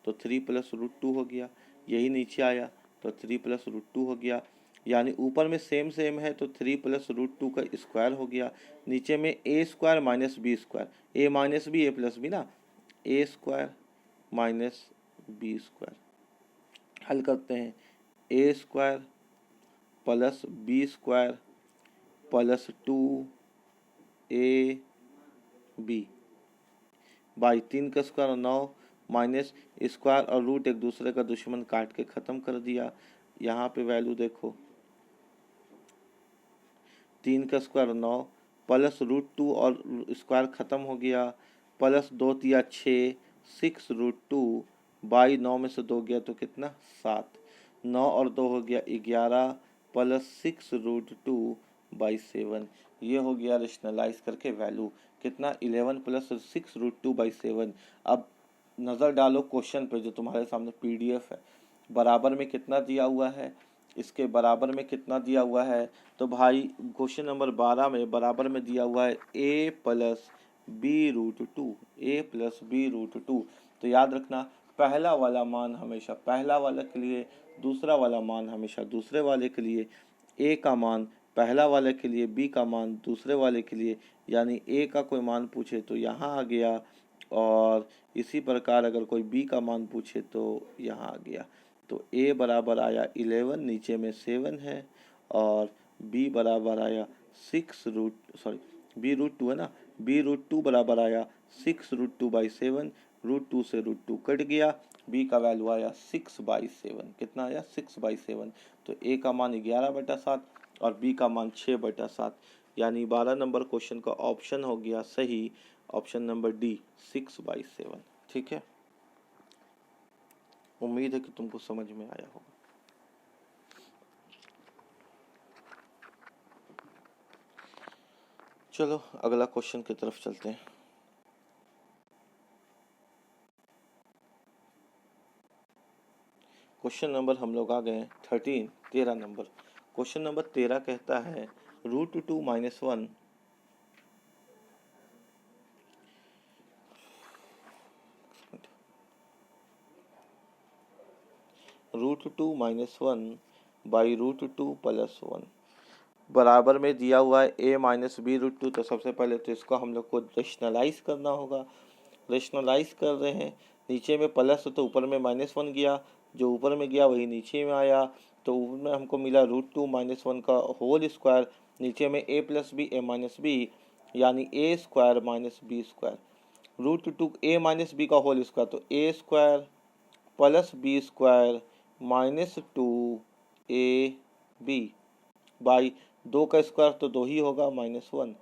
तो 3 प्लस √2 हो गया, यही नीचे आया तो 3 प्लस √2 हो गया, यानी ऊपर में सेम है तो 3 प्लस √2 का स्क्वायर हो गया, नीचे में a square minus B square, A minus B A plus B ना, A square minus B square. हल करते हैं, A square plus B square plus 2ab by 3 का स्क्वायर 9, माइनस स्क्वायर और रूट एक दूसरे का दुश्मन, काट के ख़त्म कर दिया। यहाँ पे वैल्यू देखो, 3 का स्क्वायर 9 प्लस √2 और स्क्वायर ख़त्म हो गया, प्लस 2 तिया 6, 6 √2 बाई 9 में से 2 गया तो कितना 7, 9 और 2 हो गया 11 प्लस 6 √2 बाई 7। ये हो गया रेशनलाइज करके वैल्यू कितना 11 प्लस 6 √2 बाई 7। अब नज़र डालो क्वेश्चन पे जो तुम्हारे सामने PDF है, बराबर में कितना दिया हुआ है, इसके बराबर में कितना दिया हुआ है। तो भाई क्वेश्चन नंबर 12 में बराबर में दिया हुआ है a plus B √2, a plus B √2। तो याद रखना, पहला वाला मान हमेशा पहला वाले के लिए, दूसरा वाला मान हमेशा दूसरे वाले के लिए। a का मान पहला वाले के लिए b का मान दूसरे वाले के लिए, यानी a का कोई मान पूछे तो यहाँ आ गया, और इसी प्रकार अगर कोई b का मान पूछे तो यहाँ आ गया। तो a बराबर आया 11, नीचे में 7 है, और b बराबर आया 6 b√2 है ना, b√2 बराबर आया 6√2/7, √2 से √2 कट गया, b का वैल्यू आया 6/7। कितना आया? 6/7। तो a का मान 11/7 और b का मान 6/7, यानी 12 नंबर क्वेश्चन का ऑप्शन हो गया सही, ऑप्शन नंबर डी 6/7। ठीक है, उम्मीद है कि तुमको समझ में आया होगा। चलो अगला क्वेश्चन की तरफ चलते हैं। क्वेश्चन नंबर हम लोग आ गए 13 नंबर। क्वेश्चन नंबर 13 कहता है √2 - 1 √2 - 1 बाई √2 + 1 बराबर में दिया हुआ है a - b√2। तो सबसे पहले तो इसको हम लोग को रेशनलाइज करना होगा। रेशनलाइज कर रहे हैं, नीचे में प्लस तो ऊपर में -1 गया, जो ऊपर में गया वही नीचे में आया, तो ऊपर में हमको मिला √2 - 1 का होल स्क्वायर, नीचे में a + b a - b, यानी a² - b²। √2 a - b का होल स्क्वायर, तो a² + b² -2ab बाई 2 का स्क्वायर तो 2 ही होगा -1।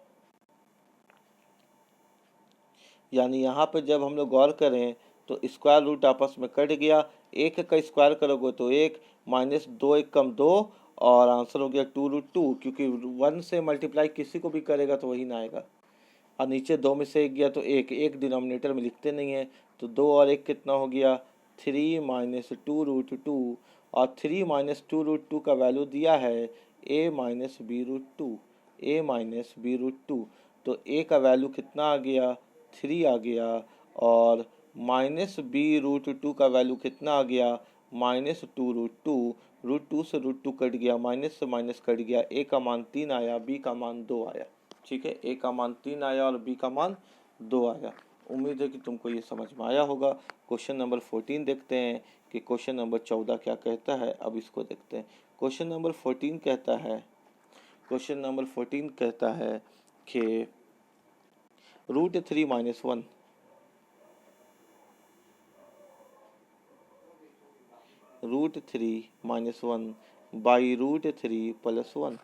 यानी यहाँ पे जब हम लोग गौर करें तो स्क्वायर रूट आपस में कट गया, एक का स्क्वायर करोगे तो 1, -2 1 कम 2, और आंसर हो गया 2√2, क्योंकि 1 से मल्टीप्लाई किसी को भी करेगा तो वही ना आएगा। और नीचे 2 में से 1 गया तो 1 डिनोमिनेटर में लिखते नहीं है, तो 2 और 1 कितना हो गया 3 - 2√2, और 3 - 2√2 का वैल्यू दिया है a - b√2। तो a का वैल्यू कितना आ गया 3 आ गया, और -b√2 का वैल्यू कितना आ गया -2√2। √2 से √2 कट गया, माइनस से माइनस कट गया, a का मान 3 आया, b का मान 2 आया। ठीक है, a का मान 3 आया और b का मान 2 आया। उम्मीद है कि तुमको ये समझ में आया होगा। क्वेश्चन नंबर 14 देखते हैं कि क्वेश्चन नंबर 14 क्या कहता है। अब इसको देखते हैं। क्वेश्चन नंबर 14 कहता है कि √3 - 1 √3 - 1 बाई √3 + 1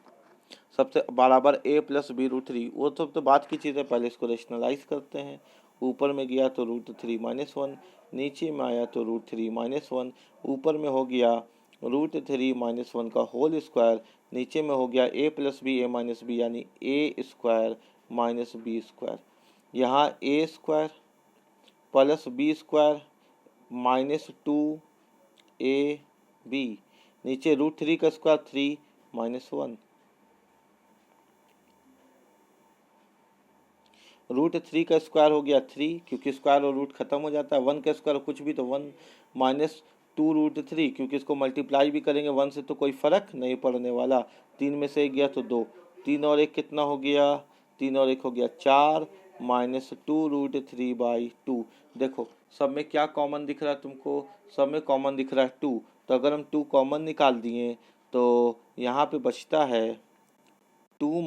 सबसे बराबर a + b√3। वो सब तो बात की चीज़ है, पहले इसको रेशनलाइज करते हैं। ऊपर में गया तो √3 - 1, नीचे में आया तो √3 - 1, ऊपर में हो गया √3 - 1 का होल स्क्वायर, नीचे में हो गया a + b a - b, यानी a² - b²। यहाँ a² + b² -2ab, नीचे √3 का स्क्वायर 3 - 1, √3 का स्क्वायर हो गया 3, क्योंकि स्क्वायर और रूट खत्म हो जाता है। 1 का स्क्वायर कुछ भी तो 1 -2√3, क्योंकि इसको मल्टीप्लाई भी करेंगे 1 से तो कोई फर्क नहीं पड़ने वाला। 3 में से 1 गया तो 2, 3 और 1 कितना हो गया 3 और 1 हो गया 4, -2√3/2। देखो सब में क्या कॉमन दिख रहा है तुमको, सब में कॉमन दिख रहा है 2। तो अगर हम 2 कॉमन निकाल दिए तो यहाँ पे बचता है 2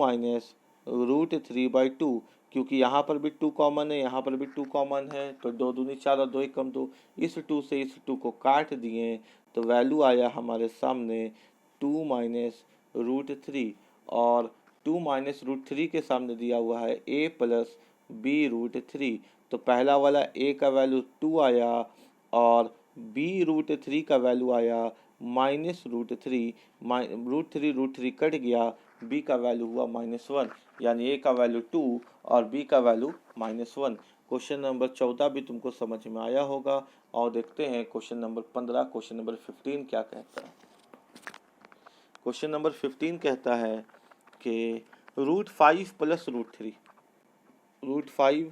-√3/2, क्योंकि यहाँ पर भी 2 कॉमन है, यहाँ पर भी 2 कॉमन है, तो 2 दूनी 4 और 2 1 कम 2, इस 2 से इस 2 को काट दिए तो वैल्यू आया हमारे सामने 2 -√3, और 2 -√3 के सामने दिया हुआ है a + b√3। तो पहला वाला a का वैल्यू 2 आया और b√3 का वैल्यू आया -√3, √3 कट गया, b का वैल्यू हुआ -1, यानी a का वैल्यू 2 और b का वैल्यू -1। क्वेश्चन नंबर 14 भी तुमको समझ में आया होगा। और देखते हैं क्वेश्चन नंबर 15, क्वेश्चन नंबर 15 क्या कहता है। क्वेश्चन नंबर 15 कहता है कि √5 + √3 √5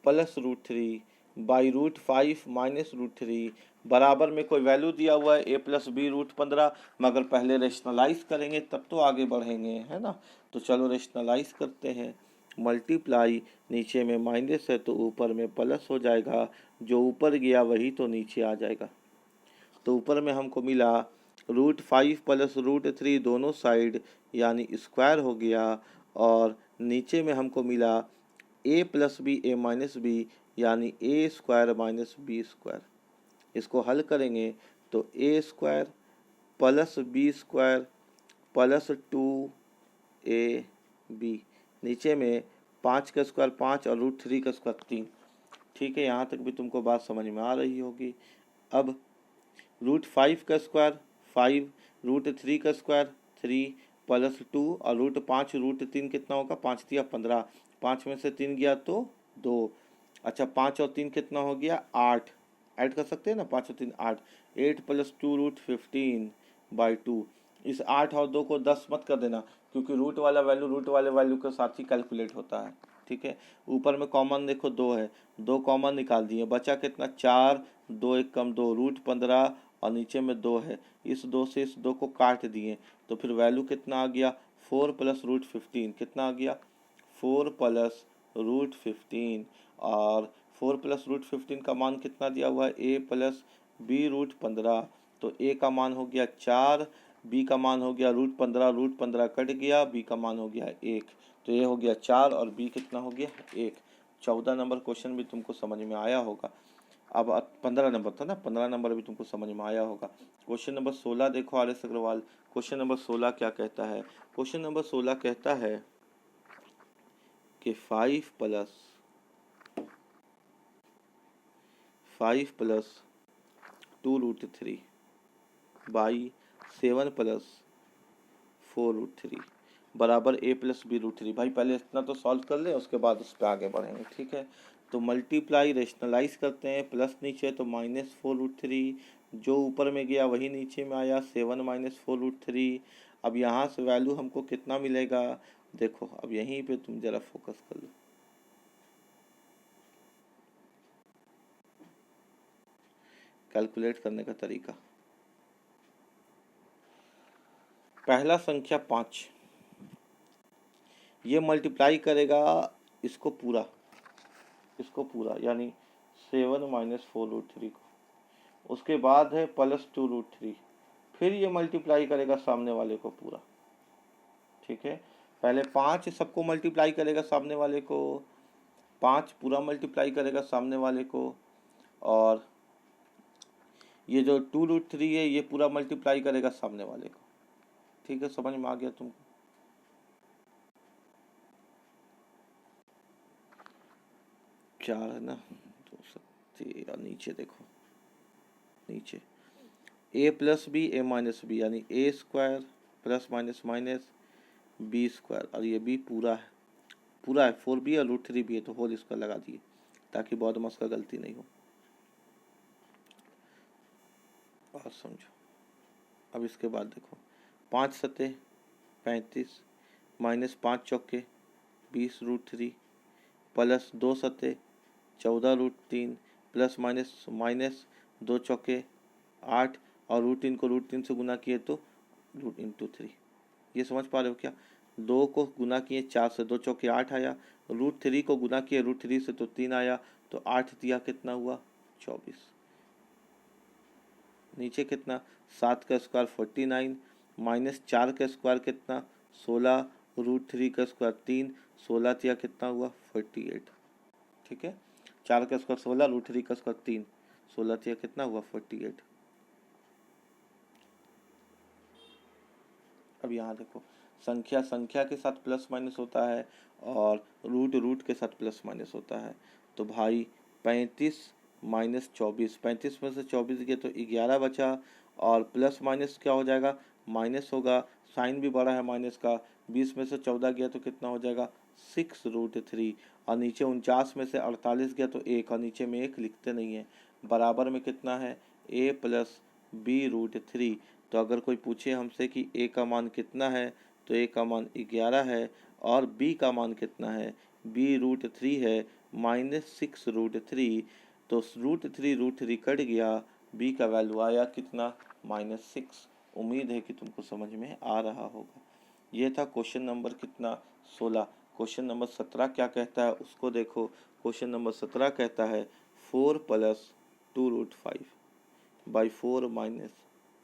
+ √3 बाई रूट 5 माइनस रूट 3 बराबर में कोई वैल्यू दिया हुआ है a प्लस बी रूट 15, मगर पहले रेशनलाइज करेंगे तब तो आगे बढ़ेंगे, है ना। तो चलो रेशनलाइज करते हैं। मल्टीप्लाई, नीचे में माइनस है तो ऊपर में प्लस हो जाएगा, जो ऊपर गया वही तो नीचे आ जाएगा। तो ऊपर में हमको मिला रूट 5 प्लस रूट 3 दोनों साइड यानी स्क्वायर हो गया, और नीचे में हमको मिला a plus B A minus B यानी A square minus B square. इसको हल करेंगे तो A square plus B square plus 2ab, नीचे में 5 का स्क्वायर 5 और रूट 3 का स्क्वायर 3। ठीक है, यहाँ तक भी तुमको बात समझ में आ रही होगी। अब रूट 5 का स्क्वायर 5, रूट 3 का स्क्वायर 3 प्लस 2 और रूट 5 रूट 3 कितना होगा, 5 दिया 15, 5 में से 3 गया तो 2। अच्छा 5 और 3 कितना हो गया 8, ऐड कर सकते हैं ना, 5 और 3 8, 8 प्लस 2 रूट 15 बाई 2। इस 8 और 2 को 10 मत कर देना, क्योंकि रूट वाला वैल्यू रूट वाले वैल्यू के साथ ही कैलकुलेट होता है। ठीक है, ऊपर में कॉमन देखो 2 है, 2 कॉमन निकाल दिए, बचा कितना 4, 2 एक कम 2 रूट 15 और नीचे में 2 है, इस 2 से इस 2 को काट दिए तो फिर वैल्यू कितना आ गया 4 प्लस रूट 15, कितना आ गया 4 प्लस रूट 15, और 4 प्लस रूट 15 का मान कितना दिया हुआ है a प्लस बी रूट 15, तो a का मान हो गया 4, b का मान हो गया रूट 15 कट गया, b का मान हो गया 1, तो ये हो गया 4 और b कितना हो गया 1। 14 नंबर क्वेश्चन भी तुमको समझ में आया होगा। अब 15 नंबर था ना, 15 नंबर भी तुमको समझ में आया होगा। क्वेश्चन नंबर 16 देखो R S Agarwal, question number 16 क्या कहता है। क्वेश्चन नंबर 16 कहता है कि 5 plus 2 root 3 by 7 plus 4 root 3 बराबर a प्लस बी रूट 3। भाई पहले इतना तो सॉल्व कर ले, उसके बाद उस पर आगे बढ़ेंगे। ठीक है, तो मल्टीप्लाई रेशनलाइज करते हैं, प्लस नीचे तो माइनस 4 रूट 3, जो ऊपर में गया वही नीचे में आया 7 माइनस 4 रूट 3। अब यहाँ से वैल्यू हमको कितना मिलेगा, देखो अब यहीं पे तुम जरा फोकस कर लो। कैलकुलेट करने का तरीका, पहला संख्या 5, ये मल्टीप्लाई करेगा इसको पूरा यानी 7 माइनस 4 रूट 3 को, उसके बाद है प्लस 2 रूट 3, फिर ये मल्टीप्लाई करेगा सामने वाले को पूरा। ठीक है, पहले 5 सबको मल्टीप्लाई करेगा सामने वाले को, 5 पूरा मल्टीप्लाई करेगा सामने वाले को, और ये जो 2 रूट 3 है ये पूरा मल्टीप्लाई करेगा सामने वाले को। ठीक है, समझ में आ गया तुमको। 4 है ना, तो 7 और नीचे देखो, नीचे a plus B A minus B यानी A square plus minus minus B square, और ये b पूरा है 4b और रूट 3 भी है, तो होल स्क्वायर लगा दिए ताकि बहुत मस का गलती नहीं हो। और समझो, अब इसके बाद देखो 5 सते 35 माइनस 5 चौके 20 रूट 3 प्लस 2 सते 14 रूट 3 प्लस माइनस माइनस 2 चौके 8, और रूट 3 को रूट 3 से गुना किए तो रूट इंटू 3। ये समझ पा रहे हो क्या, 2 को गुना किए 4 से, 2 चौके 8 आया, रूट 3 को गुना किए रूट 3 से तो 3 आया, तो 8 दिया कितना हुआ 24। नीचे कितना 7 का स्क्वायर 49 माइनस 4 का स्क्वायर कितना 16, रूट 3 का स्क्वायर 3, 16 दिया कितना हुआ 48। ठीक है, 4 का स्क्वायर 16, रूट 3 का स्क्वायर 3, 16 दिया कितना हुआ 48। अब यहाँ देखो, संख्या संख्या के साथ प्लस माइनस होता है और रूट रूट के साथ प्लस माइनस होता है। तो भाई 35 माइनस 24, 35 में से 24 गया तो 11 बचा, और प्लस माइनस क्या हो जाएगा माइनस होगा, साइन भी बड़ा है माइनस का, 20 में से 14 गया तो कितना हो जाएगा 6 रूट 3, और नीचे 49 में से 48 गया तो 1, और नीचे में 1 लिखते नहीं है, बराबर में कितना है a प्लस बी रूट 3। तो अगर कोई पूछे हमसे कि a का मान कितना है तो a का मान 11 है, और b का मान कितना है b रूट 3 है माइनस 6 रूट 3, तो रूट थ्री कट गया, बी का वैल्यू आया कितना, -6। उम्मीद है कि तुमको समझ में आ रहा होगा। ये था क्वेश्चन नंबर कितना, 16। क्वेश्चन नंबर 17 क्या कहता है उसको देखो। क्वेश्चन नंबर 17 कहता है 4 + 2√5 बाई 4 -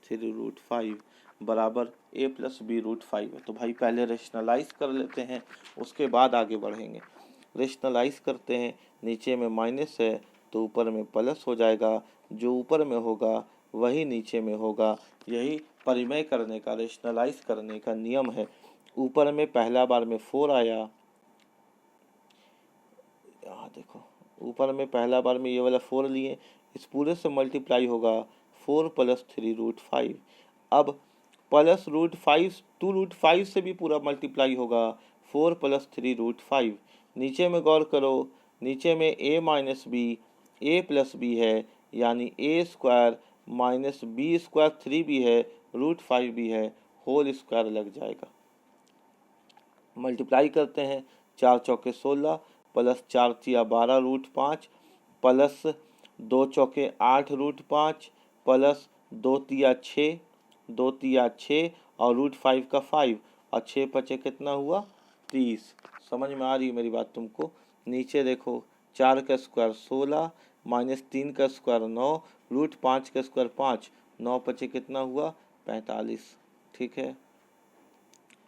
3√5 बराबर a + b√5 है। तो भाई पहले रेशनलाइज कर लेते हैं, उसके बाद आगे बढ़ेंगे। रेशनलाइज करते हैं, नीचे में माइनस है तो ऊपर में प्लस हो जाएगा, जो ऊपर में होगा वही नीचे में होगा। यही परिमेय करने का, रेशनलाइज करने का नियम है। ऊपर में पहला बार में 4 आया, यहाँ देखो ऊपर में पहला बार में ये वाला 4 लिए, इस पूरे से मल्टीप्लाई होगा 4 + 3√5। अब +√5 2√5 से भी पूरा मल्टीप्लाई होगा 4 + 3√5। नीचे में गौर करो, नीचे में a - b, a + b है, यानी a² - b² 3 भी है, √5 भी है, होल स्क्वायर लग जाएगा। मल्टीप्लाई करते हैं, 4 चौके 16 + 4 तिया 12√5 प्लस 2 चौके 8√5 प्लस 2 तिया 6, 2 तिया 6 और √5 का 5 और 6 पचे कितना हुआ, 30। समझ में आ रही है मेरी बात तुमको। नीचे देखो, 4 का स्क्वायर 16 -3 का स्क्वायर 9, √5 का स्क्वायर 5, 9 पचे कितना हुआ, 45। ठीक है,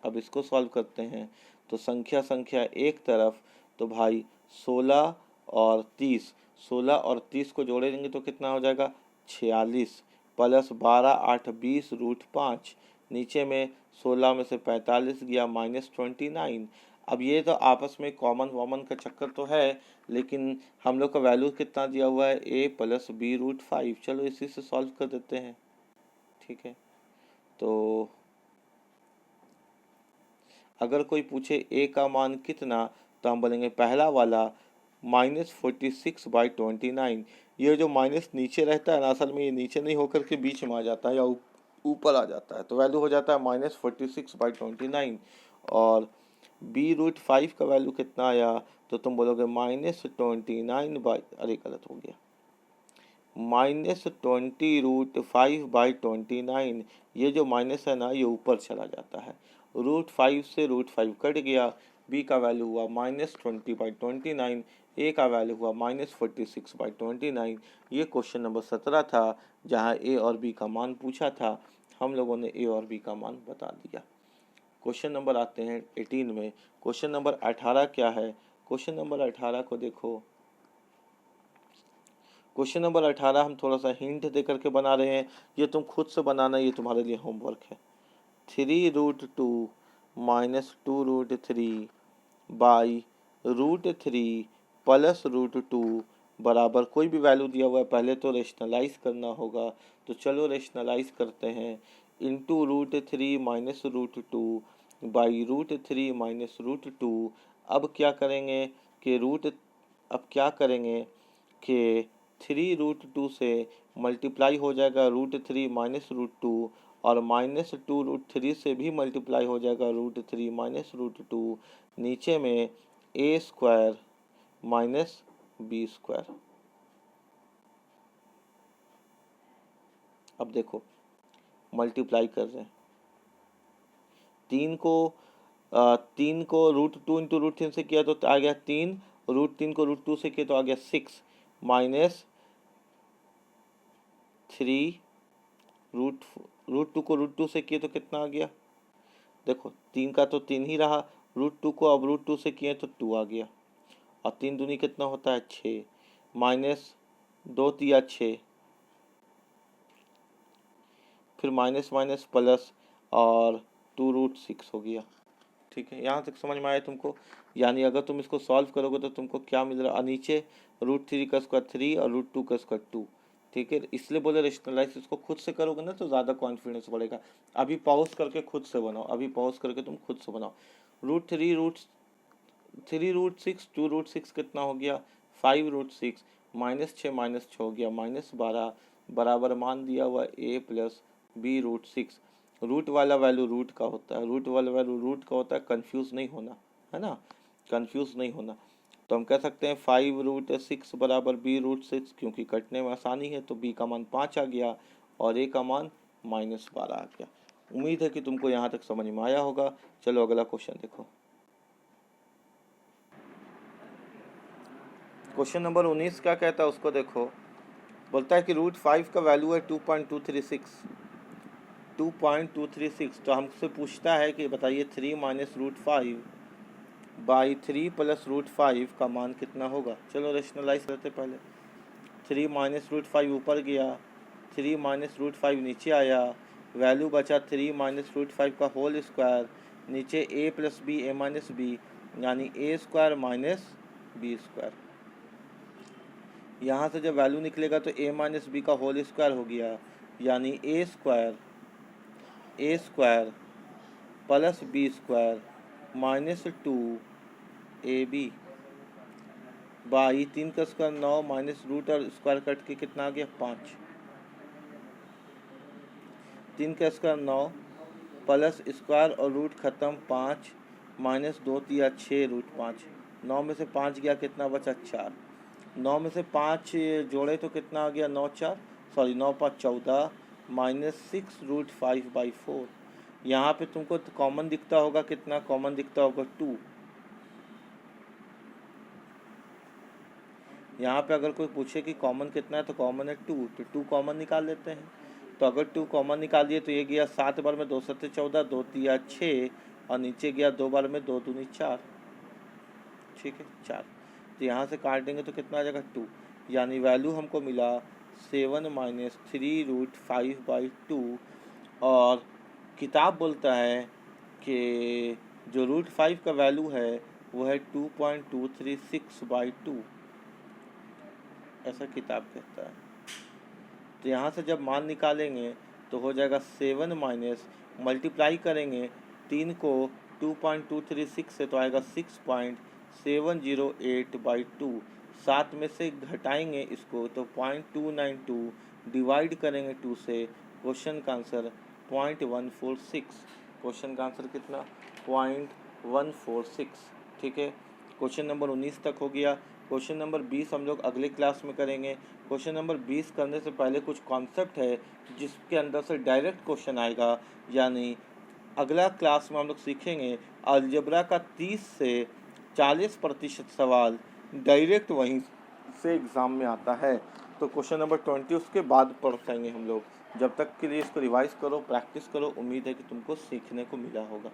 अब इसको सॉल्व करते हैं। तो संख्या संख्या एक तरफ, तो भाई 16 और 30, 16 और 30 को जोड़ेंगे तो कितना हो जाएगा, 46 प्लस 12 8 20 √5। नीचे में 16 में से 45 गया, -29। अब ये तो आपस में कॉमन वॉमन का चक्कर तो है, लेकिन हम लोग का वैल्यू कितना दिया हुआ है, a + b√5। चलो इसी से सॉल्व कर देते हैं। ठीक है, तो अगर कोई पूछे a का मान कितना, तो हम बोलेंगे पहला वाला -46/29। ये जो माइनस नीचे रहता है ना, असल में ये नीचे नहीं होकर के बीच में आ जाता है या ऊपर आ जाता है, तो वैल्यू हो जाता है -46/29। और b√5 का वैल्यू कितना आया, तो तुम बोलोगे -29 अरे गलत हो गया, -20√5/29। ये जो माइनस है ना, ये ऊपर चला जाता है, √5 से √5 कट गया, b का वैल्यू हुआ -20/29, a का वैल्यू हुआ -46/29। ये क्वेश्चन नंबर 17 था, जहाँ a और b का मान पूछा था। हम लोगों ने a और b का मान बता दिया। क्वेश्चन नंबर आते हैं 18 में। क्वेश्चन नंबर 18 क्या है, क्वेश्चन नंबर 18 को देखो। क्वेश्चन नंबर 18 हम थोड़ा सा हिंट दे करके बना रहे हैं, ये तुम खुद से बनाना, ये तुम्हारे लिए होमवर्क है। 3√2 - 2√3 बाई √3 प्लस √2 बराबर, कोई भी वैल्यू दिया हुआ है, पहले तो रेशनलाइज करना होगा। तो चलो रेशनलाइज करते हैं। Into √3 - √2 by √3 - √2। अब क्या करेंगे कि अब क्या करेंगे कि 3√2 से मल्टीप्लाई हो जाएगा √3 - √2, और -2√3 से भी मल्टीप्लाई हो जाएगा √3 - √2। नीचे में a² - b²। अब देखो मल्टीप्लाई कर रहे हैं, 3 को √2 × √3 से किया तो आ गया 3, √3 को √2 से किया तो आ गया 6 -3 √2 को √2 से किए तो कितना आ गया, देखो 3 का तो 3 ही रहा, √2 को अब √2 से किए तो 2 आ गया, और 3 दूनी कितना होता है, 6 -2 तिया 6, फिर माइनस माइनस प्लस और 2√6 हो गया। ठीक है, यहाँ तक समझ में आया तुमको। यानी अगर तुम इसको सॉल्व करोगे तो तुमको क्या मिल रहा है, नीचे √3 का स्क्वायर 3 और √2 का स्क्वायर 2। ठीक है, इसलिए बोले रेशनलाइज इसको खुद से करोगे ना तो ज़्यादा कॉन्फिडेंस बढ़ेगा। अभी पॉज करके खुद से बनाओ, अभी पॉज करके तुम खुद से बनाओ। √3 2√6 कितना हो गया, 5√6 -6 -6 हो गया -12 बराबर मान दिया हुआ a + b√6। रूट वाला वैल्यू रूट का होता है, रूट वाला वैल्यू रूट का होता है, कंफ्यूज नहीं होना है ना, कंफ्यूज नहीं होना। तो हम कह सकते हैं 5√6 बराबर b√6, क्योंकि कटने में आसानी है तो b का मान 5 आ गया और a का मान -12 आ गया। उम्मीद है कि तुमको यहाँ तक समझ में आया होगा। चलो अगला क्वेश्चन देखो। क्वेश्चन नंबर 19 क्या कहता है उसको देखो। बोलता है कि √5 का वैल्यू है 2.236। 2.236 तो हमसे पूछता है कि बताइए 3 माइनस √5 बाई 3 प्लस √5 का मान कितना होगा। चलो रेशनलाइज करते पहले। 3 माइनस √5 ऊपर गया, 3 माइनस √5 नीचे आया, वैल्यू बचा 3 माइनस √5 का होल स्क्वायर, नीचे a plus B a minus B, यानी a square minus B square. यहाँ से जब वैल्यू निकलेगा तो a माइनस बी का होल स्क्वायर हो गया, यानी a square plus B square minus 2ab by 3 का स्क्वायर 9 माइनस रूट और स्क्वायर कट के कितना आ गया 5। 3 का स्क्वायर 9 प्लस स्क्वायर और रूट खत्म 5 माइनस 2 दिया 6 √5। 9 में से 5 गया कितना बचा 4। 9 में से 5 जोड़े तो कितना आ गया 9 5 14 माइनस 6 √5/4। यहाँ पे तुमको कॉमन दिखता होगा, कितना कॉमन दिखता होगा 2। यहाँ पे अगर कोई पूछे कि कॉमन कितना है तो कॉमन है 2, तो 2 कॉमन निकाल लेते हैं। तो अगर 2 कॉमन निकाल दिए तो ये गया 7 बार में 2 7 14, 2 3 6 और नीचे गया 2 बार में 2 दूनी 4। ठीक है 4। तो यहाँ से काट देंगे तो कितना आ जाएगा 2, यानी वैल्यू हमको मिला 7 माइनस 3√5/2। और किताब बोलता है कि जो √5 का वैल्यू है वो है 2.236/2, ऐसा किताब कहता है। तो यहाँ से जब मान निकालेंगे तो हो जाएगा 7 माइनस मल्टीप्लाई करेंगे 3 को 2.236 से तो आएगा 6.708/2। 7 में से घटाएंगे इसको तो 0.292 डिवाइड करेंगे 2 से, क्वेश्चन का आंसर 0.146। क्वेश्चन का आंसर कितना 0.146। ठीक है, क्वेश्चन नंबर 19 तक हो गया। क्वेश्चन नंबर 20 हम लोग अगले क्लास में करेंगे। क्वेश्चन नंबर 20 करने से पहले कुछ कॉन्सेप्ट है जिसके अंदर से डायरेक्ट क्वेश्चन आएगा, यानी अगला क्लास में हम लोग सीखेंगे अलजेब्रा का 30 से 40% सवाल डायरेक्ट वहीं से एग्ज़ाम में आता है। तो क्वेश्चन नंबर 20 उसके बाद पढ़ाएंगे हम लोग। जब तक के लिए इसको रिवाइज करो, प्रैक्टिस करो। उम्मीद है कि तुमको सीखने को मिला होगा।